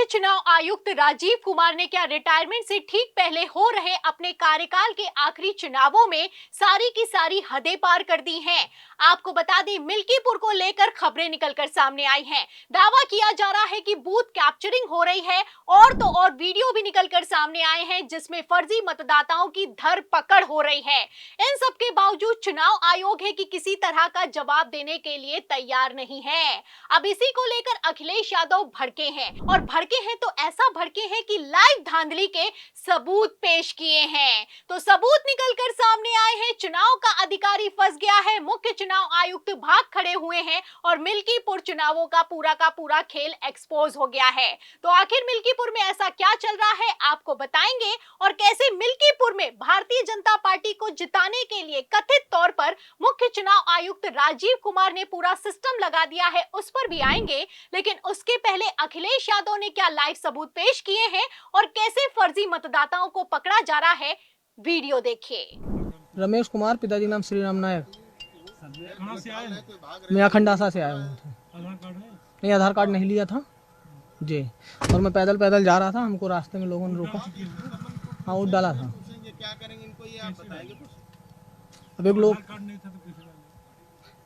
मुख्य चुनाव आयुक्त राजीव कुमार ने क्या रिटायरमेंट से ठीक पहले हो रहे अपने कार्यकाल के आखिरी चुनावों में सारी की सारी हदें पार कर दी हैं। आपको बता दें, मिल्कीपुर को लेकर खबरें निकलकर सामने आई हैं। दावा किया जा रहा है कि बूथ कैप्चरिंग हो रही है और तो और वीडियो भी निकलकर सामने आए हैं जिसमें फर्जी मतदाताओं की धरपकड़ हो रही है। इन सब के बावजूद चुनाव आयोग है कि किसी तरह का जवाब देने के लिए तैयार नहीं है। अब इसी को लेकर अखिलेश यादव भड़के हैं और भड़के हैं तो ऐसा भड़के हैं कि लाइव धांधली के सबूत पेश किए हैं। तो सबूत निकलकर सामने आए हैं। चुनाव का अधिकारी फंस गया है, मुख्य चुनाव आयुक्त भाग खड़े हुए हैं और मिल्कीपुर चुनावों का पूरा खेल एक्सपोज हो गया है। तो आखिर मिल्कीपुर में ऐसा क्या चल रहा है आपको बताएंगे और कैसे मिल्कीपुर में भारतीय जनता पार्टी को जिताने के लिए कथित तौर पर मुख्य चुनाव आयुक्त राजीव कुमार ने पूरा सिस्टम लगा दिया है, उस पर भी आएंगे। लेकिन उसके पहले अखिलेश यादव ने क्या लाइव सबूत पेश किए हैं और कैसे फर्जी मतदाताओं को पकड़ा जा रहा है, वीडियो देखिए। रमेश कुमार, पिताजी नाम श्री राम नायक। कहाँ से आए हैं? मैं अखंडासा से आया हूँ। आधार कार्ड है? नहीं, आधार कार्ड नहीं लिया था जी। और मैं पैदल पैदल जा रहा था, हमको रास्ते में लोगों ने रोका। हाँ, वोट डाला था। अब कार्ड नहीं था तो कैसे डाले?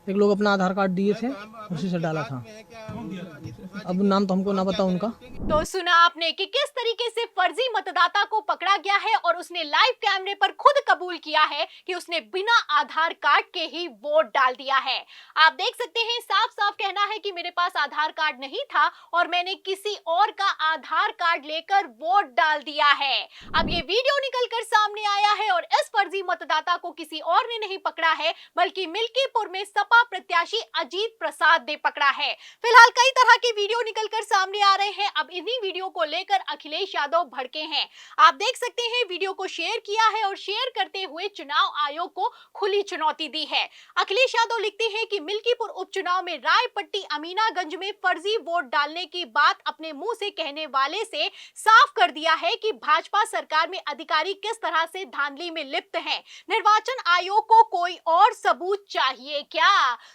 एक लोग अपना आधार कार्ड दिए थे, उसी से डाला था। कौन दिया था? अब नाम तो हमको ना पता उनका। तो सुना आपने कि किस तरीके से फर्जी मतदाता को पकड़ा गया है और उसने लाइव कैमरे पर खुद कबूल किया है कि उसने बिना आधार कार्ड के ही वोट डाल दिया है। आप देख सकते हैं, साफ साफ कहना है कि मेरे पास आधार कार्ड नहीं था और मैंने किसी और का आधार कार्ड लेकर वोट डाल दिया है। अब ये वीडियो निकलकर सामने आया है और इस फर्जी मतदाता को किसी और ने नहीं पकड़ा है बल्कि मिल्कीपुर में सपा प्रत्याशी अजीत प्रसाद ने पकड़ा है। फिलहाल कई तरह के वीडियो निकलकर सामने आ रहे हैं। अब इन्हीं वीडियो को लेकर अखिलेश यादव भड़के हैं। आप देख सकते हैं, वीडियो को शेयर किया है और शेयर करते हुए चुनाव आयोग को खुली चुनौती दी है। अखिलेश यादव लिखते हैं कि मिल्कीपुर उपचुनाव में रायपट्टी अमीनागंज में फर्जी वोट डालने की बात अपने मुंह से कहने वाले से साफ कर दिया है कि भाजपा सरकार में अधिकारी किस तरह से धांधली में लिप्त हैं। निर्वाचन आयोग को कोई और सबूत चाहिए क्या?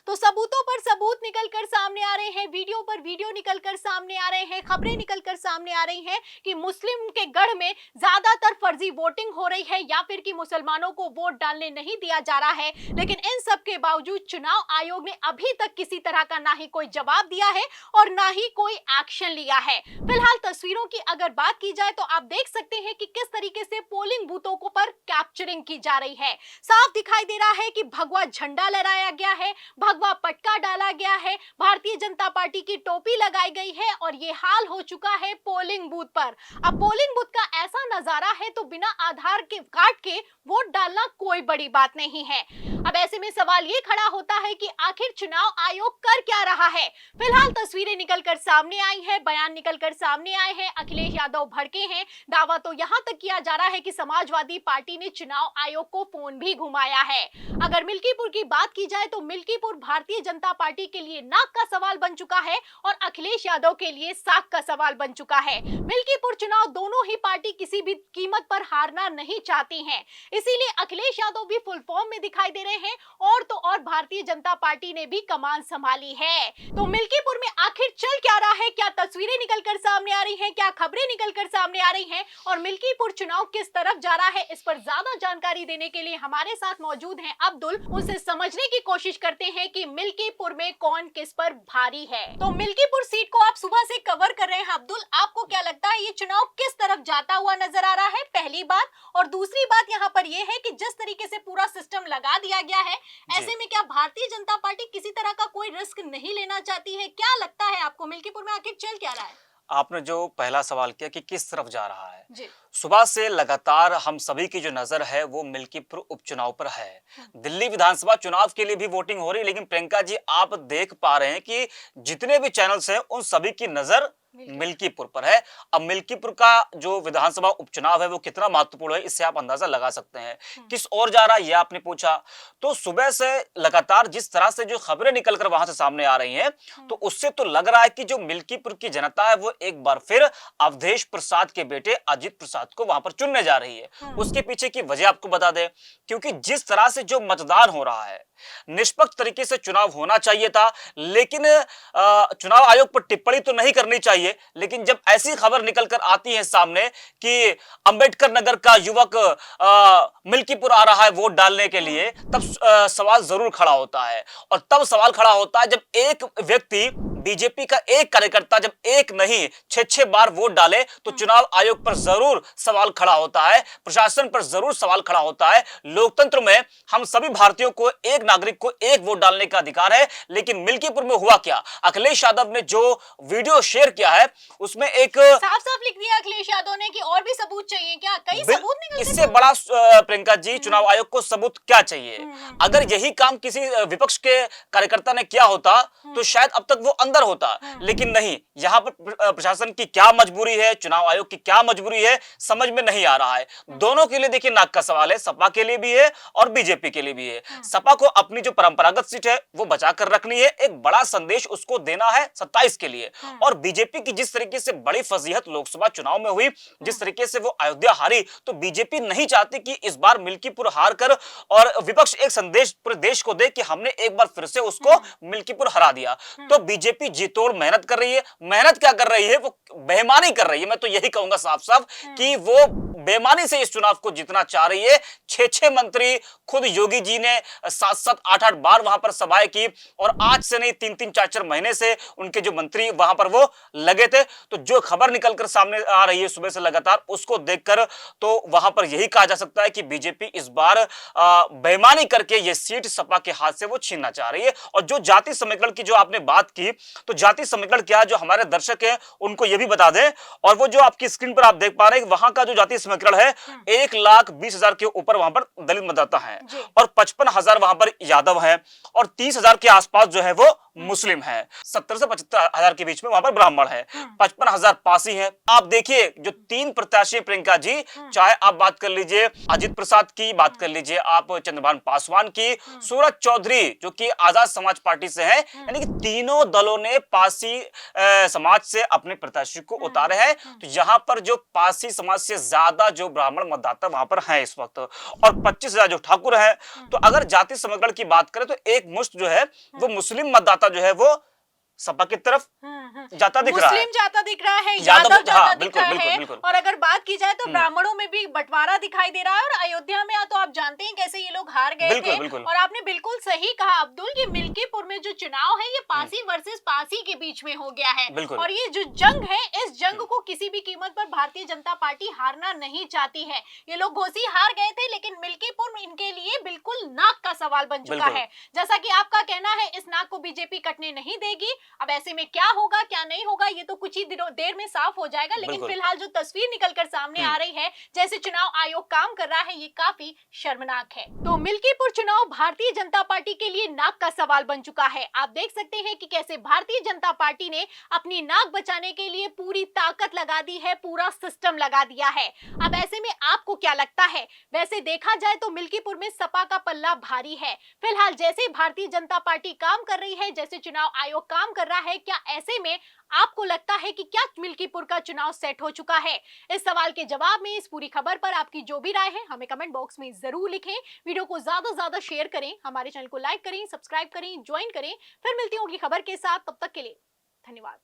तो सबूतों पर सबूत निकलकर सामने आ रहे हैं, वीडियो पर वीडियो निकलकर सामने आ रहे हैं, खबरें निकलकर सामने आ रही हैं कि मुस्लिम के गढ़ में ज्यादातर फर्जी वोटिंग हो रही है या फिर कि मुसलमानों को वोट डालने नहीं दिया जा रहा है। लेकिन इन सब के बावजूद चुनाव आयोग ने अभी तक किसी तरह का ना ही कोई जवाब दिया है और ना ही कोई एक्शन लिया है। फिलहाल तस्वीरों की अगर बात की जाए तो आप देख सकते हैं कि किस तरीके से पोलिंग बूथों को पर कैप्चरिंग की जा रही है। साफ दिखाई दे रहा है कि भगवा झंडा लहराया गया है, भगवा पटका डाला गया है, भारतीय जनता पार्टी की टोपी लगाई गई है और ये हाल हो चुका है पोलिंग बूथ पर। अब पोलिंग बूथ का ऐसा नजारा है तो बिना आधार के कार्ड के वोट डालना कोई बड़ी बात नहीं है। अब ऐसे में सवाल ये खड़ा होता है कि आखिर चुनाव आयोग कर क्या रहा है? फिलहाल तस्वीरें निकलकर सामने आई है, बयान निकलकर सामने आए हैं, अखिलेश यादव भड़के हैं। दावा तो यहां तक किया जा रहा है कि समाजवादी पार्टी ने चुनाव आयोग को फोन भी घुमाया है। अगर मिल्कीपुर की बात की जाए तो मिल्कीपुर भारतीय जनता पार्टी के लिए नाक का सवाल बन चुका है और अखिलेश यादव के लिए साख का सवाल बन चुका है। मिल्कीपुर चुनाव दोनों ही पार्टी किसी भी कीमत पर हारना नहीं चाहती हैं। इसीलिए अखिलेश यादव भी फुल फॉर्म में दिखाई दे रहे हैं और तो और भारतीय जनता पार्टी ने भी कमान संभाली है। तो मिल्कीपुर में आखिर चल क्या रहा है? क्या तस्वीरें निकलकर सामने आ रही हैं? क्या खबरें निकलकर सामने आ रही हैं? और मिल्कीपुर चुनाव किस तरफ जा रहा है, इस पर ज्यादा जानकारी देने के लिए हमारे साथ मौजूद हैं अब्दुल। उनसे समझने की कोशिश करते हैं कि मिल्कीपुर में कौन किस पर भारी है। तो मिल्कीपुर सीट को आप सुबह से कवर कर रहे हैं अब्दुल, आपको क्या लगता है ये चुनाव किस तरफ जाता हुआ नजर आ रहा है? पहली बात। और दूसरी बात यहाँ पर यह है कि जिस तरीके से पूरा सिस्टम लगा दिया गया है, ऐसे में क्या भारतीय जनता पार्टी किसी तरह का कोई रिस्क नहीं लेना चाहती है? क्या लगता है आपको मिल्कीपुर में आखिर चल क्या रहा है? आपने जो पहला सवाल किया कि किस तरफ जा रहा है, जी। सुबह से लगातार हम सभी की जो नजर है वो मिल्कीपुर उपचुनाव पर है। दिल्ली विधानसभा चुनाव के लिए भी वोटिंग हो रही है, लेकिन प्रियंका जी आप देख पा रहे हैं कि जितने भी चैनल्स हैं उन सभी की नजर मिल्कीपुर पर है। अब मिल्कीपुर का जो विधानसभा उपचुनाव है वो कितना महत्वपूर्ण है, इससे आप अंदाजा लगा सकते हैं। किस ओर जा रहा है ये आपने पूछा, तो सुबह से लगातार जिस तरह से जो खबरें निकलकर वहां से सामने आ रही हैं, तो उससे तो लग रहा है कि जो मिल्कीपुर की जनता है वो एक बार फिर अवधेश प्रसाद के बेटे अजीत प्रसाद को वहां पर चुनने जा रही है। उसके पीछे की वजह आपको बता दें, क्योंकि जिस तरह से जो मतदान हो रहा है, निष्पक्ष तरीके से चुनाव होना चाहिए था, लेकिन चुनाव आयोग पर टिप्पणी तो नहीं करनी चाहिए चाहिए, लेकिन जब ऐसी खबर निकल कर आती है सामने कि अंबेडकर नगर का युवक मिल्कीपुर आ रहा है वोट डालने के लिए, तब सवाल जरूर खड़ा होता है। और तब सवाल खड़ा होता है जब एक व्यक्ति, बीजेपी का एक कार्यकर्ता जब एक नहीं 6-6 बार वोट डाले, तो चुनाव आयोग पर जरूर सवाल खड़ा होता है, प्रशासन पर जरूर सवाल खड़ा होता है। लोकतंत्र में हम सभी भारतीयों को, एक नागरिक को एक वोट डालने का अधिकार है, लेकिन मिल्कीपुर में हुआ क्या? अखिलेश यादव ने जो वीडियो शेयर किया है उसमें एक साफ साफ लिख दिया अखिलेश यादव ने कि और भी सबूत चाहिए क्या? कई सबूत निकलते इससे बड़ा प्रियंका जी, चुनाव आयोग को सबूत क्या चाहिए? अगर यही काम किसी विपक्ष के कार्यकर्ता ने किया होता तो शायद अब तक वो अंदर होता, लेकिन नहीं। यहाँ पर प्रशासन की क्या मजबूरी है, चुनाव आयोग की क्या मजबूरी है, समझ में नहीं आ रहा है। दोनों के लिए देखिए नाक का सवाल है, सपा के लिए भी है और बीजेपी के लिए भी है। सपा को अपनी जो परंपरागत सीट है वो बचा कर रखनी है, एक बड़ा संदेश उसको देना है 27 के लिए। और बीजेपी की जिस तरीके से बड़ी फजीहत लोकसभा चुनाव में हुई, जिस तरीके से वो अयोध्या हारी, तो बीजेपी नहीं चाहती कि इस बार मिल्कीपुर हार कर और विपक्ष एक संदेश पूरे देश को दे कि हमने एक बार फिर से उसको मिल्कीपुर हरा दिया। तो बीजेपी जी तोड़ मेहनत कर रही है। मेहनत क्या कर रही है? वो बेईमानी कर रही है। मैं तो यही कहूंगा साफ साफ कि वो बेईमानी से इस चुनाव को जीतना चाह रही है। 6-6 मंत्री, खुद योगी जी ने 7-7, 8-8 बार वहां पर सभाएं की, और आज से नहीं 3-3, 4-4 महीने से उनके जो मंत्री वहां पर वो लगे थे। तो जो खबर निकलकर सामने आ रही है सुबह से लगातार, उसको देखकर तो वहां पर यही कहा जा सकता है कि बीजेपी इस बार बेईमानी करके ये सीट सपा के हाथ से वो छीनना चाह रही है। और जो जाति समीकरण की जो आपने बात की, तो जाति समीकरण क्या है, जो हमारे दर्शक हैं उनको ये भी बता दें। और वो जो आपकी स्क्रीन पर आप देख पा रहे हैं, वहां का जो जाति समीकरण है, 1,20,000 के ऊपर वहां पर दलित मतदाता हैं, और 55,000 वहां पर यादव हैं, और 30,000 के आसपास जो है वो मुस्लिम है। 70 से 75,000 के बीच में वहां पर ब्राह्मण है, 55,000 पासी हैं। आप देखिए जो 3 प्रत्याशी प्रियंका जी, चाहे आप बात कर लीजिए अजित प्रसाद की, बात कर लीजिए आप चंद्रभान पासवान की, सूरज चौधरी जो कि आजाद समाज पार्टी से है, यानी कि तीनों दलों ने पासी समाज से अपने प्रत्याशी को उतारे हैं। तो यहाँ पर जो पासी समाज से ज्यादा जो ब्राह्मण मतदाता वहां पर हैं इस वक्त, और 25,000 जो ठाकुर हैं। तो अगर जाति समीकरण की बात करें तो एक मुश्त जो है वो मुस्लिम मतदाता जो है वो सपा की तरफ जाता दिख रहा है, मुस्लिम जाता दिख रहा है, यादव जाता हाँ, दिख रहा है। बिल्कुल। और अगर बात की जाए तो ब्राह्मणों में भी बंटवारा दिखाई दे रहा है। और अयोध्या में तो आप जानते हैं कैसे ये लोग हार गए थे। बिल्कुल। और आपने बिल्कुल सही कहा अब्दुल, ये मिल्कीपुर में जो चुनाव है ये पासी वर्सेस पासी के बीच में हो गया है। और ये जो जंग है, इस जंग को किसी भी कीमत पर भारतीय जनता पार्टी हारना नहीं चाहती है। ये लोग घोसी हार गए थे, लेकिन मिल्कीपुर में इनके लिए बिल्कुल नाक का सवाल बन चुका है। जैसा कि आपका कहना है, इस नाक को बीजेपी कटने नहीं देगी। अब ऐसे में क्या होगा क्या नहीं होगा ये तो कुछ ही देर में साफ हो जाएगा। लेकिन फिलहाल जो तस्वीर निकलकर सामने आ रही है, जैसे चुनाव आयोग काम कर रहा है, ये काफी शर्मनाक है। तो मिल्कीपुर चुनाव भारतीय जनता पार्टी के लिए नाक का सवाल बन चुका है। आप देख सकते हैं कि कैसे भारतीय जनता पार्टी ने अपनी नाक बचाने के लिए पूरी ताकत लगा दी है, पूरा सिस्टम लगा दिया है। अब ऐसे में आपको क्या लगता है? वैसे देखा जाए तो मिल्कीपुर में सपा का पल्ला भारी है। फिलहाल जैसे भारतीय जनता पार्टी काम कर रही है, जैसे चुनाव आयोग काम कर रहा है, क्या ऐसे में आपको लगता है कि क्या मिल्कीपुर का चुनाव सेट हो चुका है? इस सवाल के जवाब में, इस पूरी खबर पर आपकी जो भी राय है हमें कमेंट बॉक्स में जरूर लिखें। वीडियो को ज्यादा से ज्यादा शेयर करें, हमारे चैनल को लाइक करें, सब्सक्राइब करें, ज्वाइन करें। फिर मिलती होगी खबर के साथ, तब तक के लिए धन्यवाद।